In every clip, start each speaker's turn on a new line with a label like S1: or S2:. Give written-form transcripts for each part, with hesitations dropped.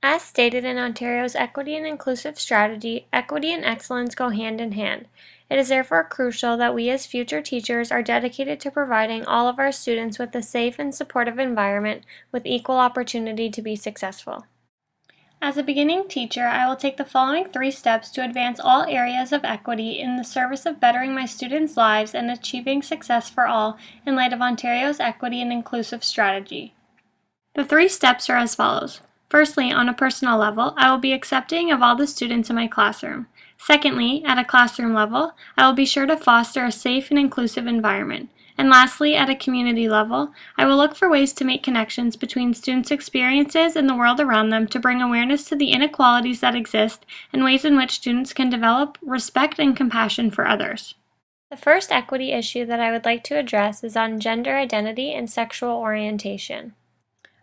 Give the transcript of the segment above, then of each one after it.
S1: As stated in Ontario's Equity and Inclusive Strategy, equity and excellence go hand in hand. It is therefore crucial that we as future teachers are dedicated to providing all of our students with a safe and supportive environment with equal opportunity to be successful. As a beginning teacher, I will take the following 3 steps to advance all areas of equity in the service of bettering my students' lives and achieving success for all in light of Ontario's Equity and Inclusive Strategy. The 3 steps are as follows. Firstly, on a personal level, I will be accepting of all the students in my classroom. Secondly, at a classroom level, I will be sure to foster a safe and inclusive environment. And lastly, at a community level, I will look for ways to make connections between students' experiences and the world around them to bring awareness to the inequalities that exist and ways in which students can develop respect and compassion for others. The first equity issue that I would like to address is on gender identity and sexual orientation.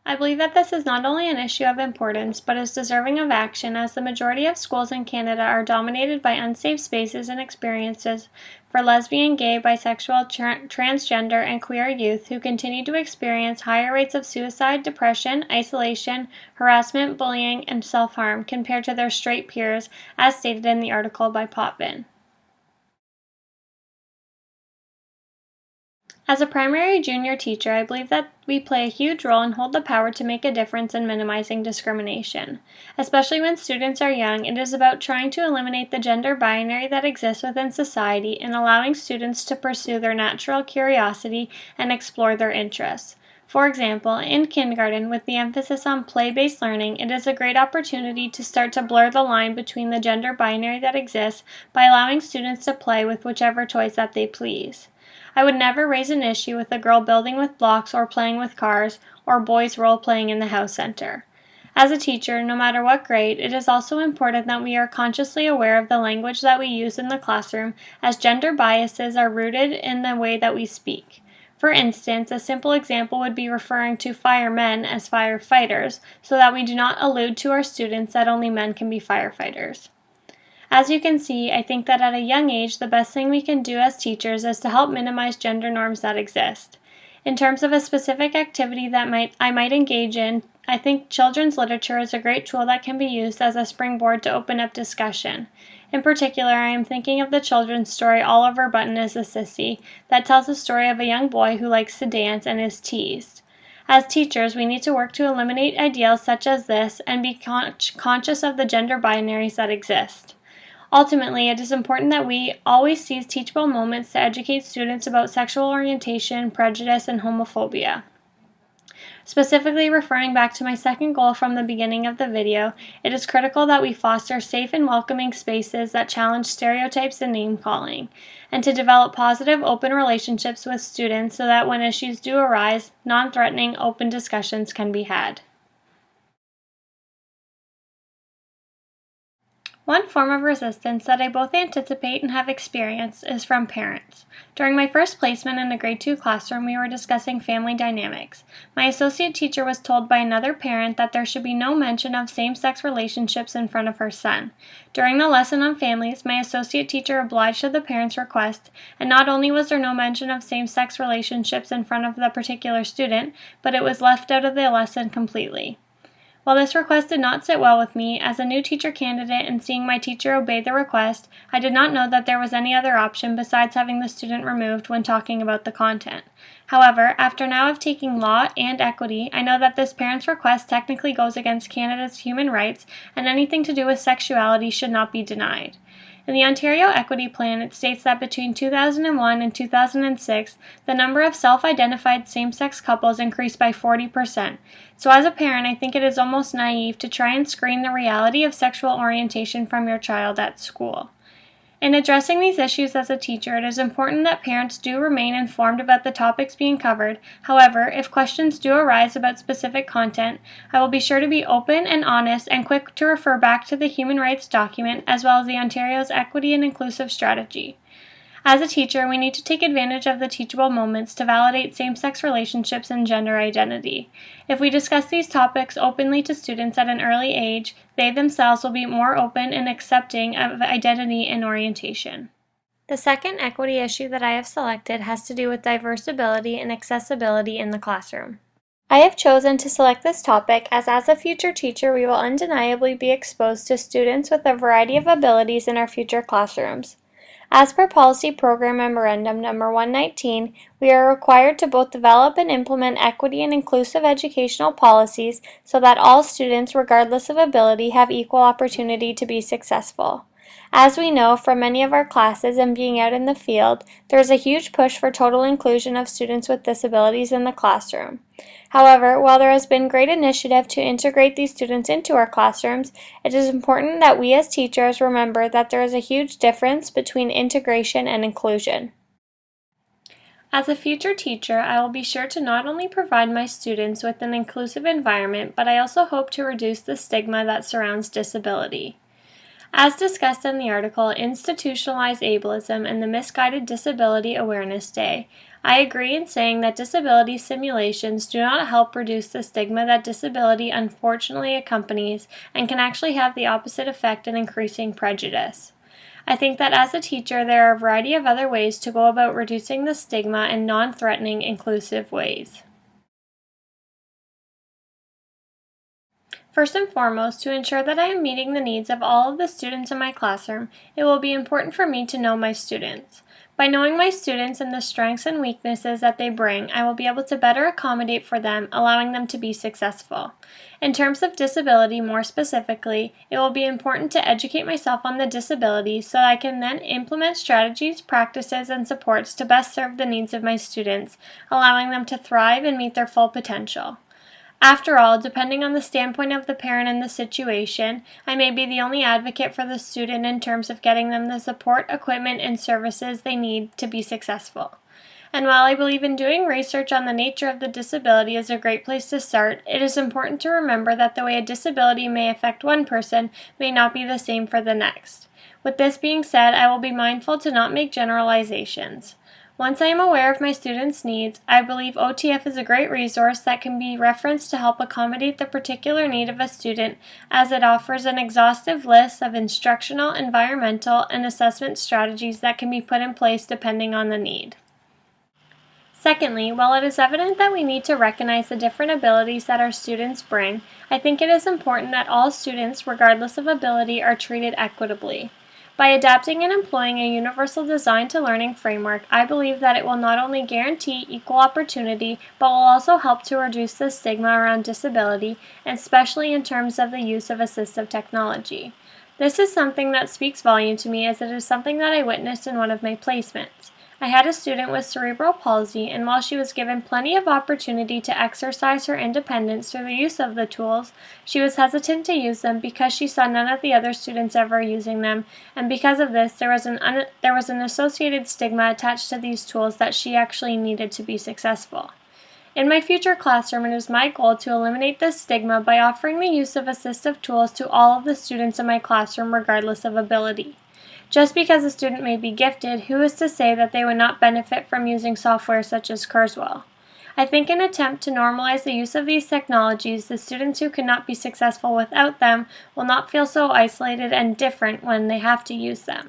S1: I believe that this is not only an issue of importance, but is deserving of action, as the majority of schools in Canada are dominated by unsafe spaces and experiences for lesbian, gay, bisexual, transgender, and queer youth who continue to experience higher rates of suicide, depression, isolation, harassment, bullying, and self-harm compared to their straight peers, as stated in the article by Potvin. As a primary junior teacher, I believe that we play a huge role and hold the power to make a difference in minimizing discrimination. Especially when students are young, it is about trying to eliminate the gender binary that exists within society and allowing students to pursue their natural curiosity and explore their interests. For example, in kindergarten, with the emphasis on play-based learning, it is a great opportunity to start to blur the line between the gender binary that exists by allowing students to play with whichever toys that they please. I would never raise an issue with a girl building with blocks or playing with cars, or boys role-playing in the house center. As a teacher, no matter what grade, it is also important that we are consciously aware of the language that we use in the classroom, as gender biases are rooted in the way that we speak. For instance, a simple example would be referring to firemen as firefighters, so that we do not allude to our students that only men can be firefighters. As you can see, I think that at a young age, the best thing we can do as teachers is to help minimize gender norms that exist. In terms of a specific activity that I might engage in, I think children's literature is a great tool that can be used as a springboard to open up discussion. In particular, I am thinking of the children's story Oliver Button is a Sissy, that tells the story of a young boy who likes to dance and is teased. As teachers, we need to work to eliminate ideals such as this and be conscious of the gender binaries that exist. Ultimately, it is important that we always seize teachable moments to educate students about sexual orientation, prejudice, and homophobia. Specifically referring back to my second goal from the beginning of the video, it is critical that we foster safe and welcoming spaces that challenge stereotypes and name-calling, and to develop positive, open relationships with students so that when issues do arise, non-threatening, open discussions can be had. One form of resistance that I both anticipate and have experienced is from parents. During my first placement in a grade 2 classroom, we were discussing family dynamics. My associate teacher was told by another parent that there should be no mention of same-sex relationships in front of her son. During the lesson on families, my associate teacher obliged to the parent's request, and not only was there no mention of same-sex relationships in front of the particular student, but it was left out of the lesson completely. While this request did not sit well with me, as a new teacher candidate and seeing my teacher obey the request, I did not know that there was any other option besides having the student removed when talking about the content. However, after now of taking law and equity, I know that this parent's request technically goes against Canada's human rights, and anything to do with sexuality should not be denied. In the Ontario Equity Plan, it states that between 2001 and 2006, the number of self-identified same-sex couples increased by 40%. So as a parent, I think it is almost naive to try and screen the reality of sexual orientation from your child at school. In addressing these issues as a teacher, it is important that parents do remain informed about the topics being covered. However, if questions do arise about specific content, I will be sure to be open and honest and quick to refer back to the human rights document as well as the Ontario's Equity and Inclusive Strategy. As a teacher, we need to take advantage of the teachable moments to validate same-sex relationships and gender identity. If we discuss these topics openly to students at an early age, they themselves will be more open and accepting of identity and orientation. The second equity issue that I have selected has to do with diverse ability and accessibility in the classroom. I have chosen to select this topic as a future teacher we will undeniably be exposed to students with a variety of abilities in our future classrooms. As per Policy Program Memorandum Number 119, we are required to both develop and implement equity and inclusive educational policies so that all students, regardless of ability, have equal opportunity to be successful. As we know from many of our classes and being out in the field, there is a huge push for total inclusion of students with disabilities in the classroom. However, while there has been great initiative to integrate these students into our classrooms, it is important that we as teachers remember that there is a huge difference between integration and inclusion. As a future teacher, I will be sure to not only provide my students with an inclusive environment, but I also hope to reduce the stigma that surrounds disability. As discussed in the article Institutionalized Ableism and the Misguided Disability Awareness Day, I agree in saying that disability simulations do not help reduce the stigma that disability unfortunately accompanies and can actually have the opposite effect in increasing prejudice. I think that as a teacher, there are a variety of other ways to go about reducing the stigma in non-threatening, inclusive ways. First and foremost, to ensure that I am meeting the needs of all of the students in my classroom, it will be important for me to know my students. By knowing my students and the strengths and weaknesses that they bring, I will be able to better accommodate for them, allowing them to be successful. In terms of disability, more specifically, it will be important to educate myself on the disability so that I can then implement strategies, practices, and supports to best serve the needs of my students, allowing them to thrive and meet their full potential. After all, depending on the standpoint of the parent and the situation, I may be the only advocate for the student in terms of getting them the support, equipment, and services they need to be successful. And while I believe in doing research on the nature of the disability is a great place to start, it is important to remember that the way a disability may affect one person may not be the same for the next. With this being said, I will be mindful to not make generalizations. Once I am aware of my students' needs, I believe OTF is a great resource that can be referenced to help accommodate the particular need of a student, as it offers an exhaustive list of instructional, environmental, and assessment strategies that can be put in place depending on the need. Secondly, while it is evident that we need to recognize the different abilities that our students bring, I think it is important that all students, regardless of ability, are treated equitably. By adapting and employing a universal design to learning framework, I believe that it will not only guarantee equal opportunity, but will also help to reduce the stigma around disability, especially in terms of the use of assistive technology. This is something that speaks volume to me as it is something that I witnessed in one of my placements. I had a student with cerebral palsy, and while she was given plenty of opportunity to exercise her independence through the use of the tools, she was hesitant to use them because she saw none of the other students ever using them, and because of this, there was an associated stigma attached to these tools that she actually needed to be successful. In my future classroom, it is my goal to eliminate this stigma by offering the use of assistive tools to all of the students in my classroom regardless of ability. Just because a student may be gifted, who is to say that they would not benefit from using software such as Kurzweil? I think in an attempt to normalize the use of these technologies, the students who cannot be successful without them will not feel so isolated and different when they have to use them.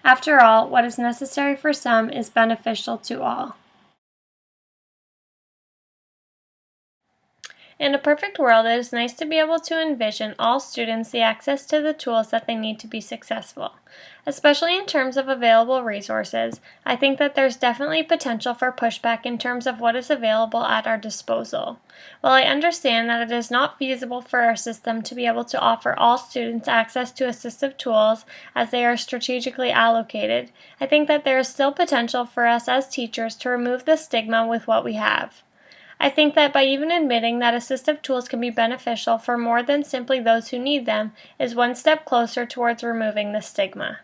S1: After all, what is necessary for some is beneficial to all. In a perfect world, it is nice to be able to envision all students the access to the tools that they need to be successful. Especially in terms of available resources, I think that there's definitely potential for pushback in terms of what is available at our disposal. While I understand that it is not feasible for our system to be able to offer all students access to assistive tools as they are strategically allocated, I think that there is still potential for us as teachers to remove the stigma with what we have. I think that by even admitting that assistive tools can be beneficial for more than simply those who need them is one step closer towards removing the stigma.